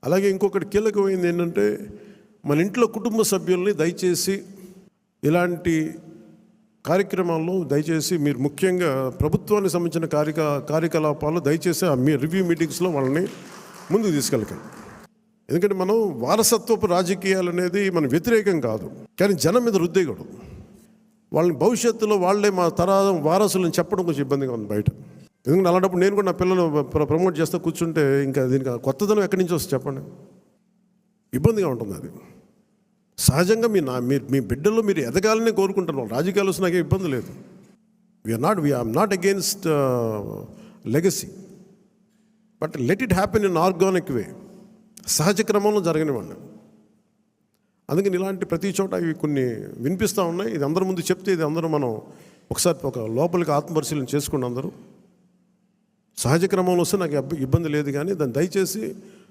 అలాగే ఇంకొకటి కీలకమైంది ఏంటంటే, మన ఇంట్లో కుటుంబ సభ్యుల్ని దయచేసి ఇలాంటి కార్యక్రమాల్లో దయచేసి మీరు ముఖ్యంగా ప్రభుత్వానికి సంబంధించిన కార్యకలాపాలు దయచేసి మీ రివ్యూ మీటింగ్స్లో వాళ్ళని ముందుకు తీసుకెళ్ళకండి. ఎందుకంటే మనం వారసత్వపు రాజకీయాలు అనేది మనం వ్యతిరేకం కాదు, కానీ జనం మీద రుద్దేయకూడదు. వాళ్ళని భవిష్యత్తులో వాళ్ళే మా తరం వారసులను చెప్పడం కొంచెం ఇబ్బందిగా ఉంది బయట. ఎందుకంటే అలాంటప్పుడు నేను కూడా నా పిల్లలు ప్రమోట్ చేస్తూ కూర్చుంటే ఇంకా దీనికి కొత్తదనం ఎక్కడి నుంచి వస్తుంది చెప్పండి, ఇబ్బందిగా ఉంటుంది. అది సహజంగా మీ బిడ్డల్లో మీరు ఎదగాలని కోరుకుంటున్నాం. రాజకీయాలు వస్తే నాకేం ఇబ్బంది లేదు. We're not against legacy, but let it happen in organic way, సహజ క్రమంలో జరగనివ్వండి. అందుకని ఇలాంటి ప్రతి చోట ఇవి కొన్ని వినిపిస్తూ ఉన్నాయి. ఇది అందరి ముందు చెప్తే ఇది అందరూ మనం ఒకసారి ఒక లోపలికి ఆత్మపరిశీలన చేసుకుని అందరూ సహజ క్రమంలో వస్తే నాకు ఇబ్బంది లేదు, కానీ దాన్ని దయచేసి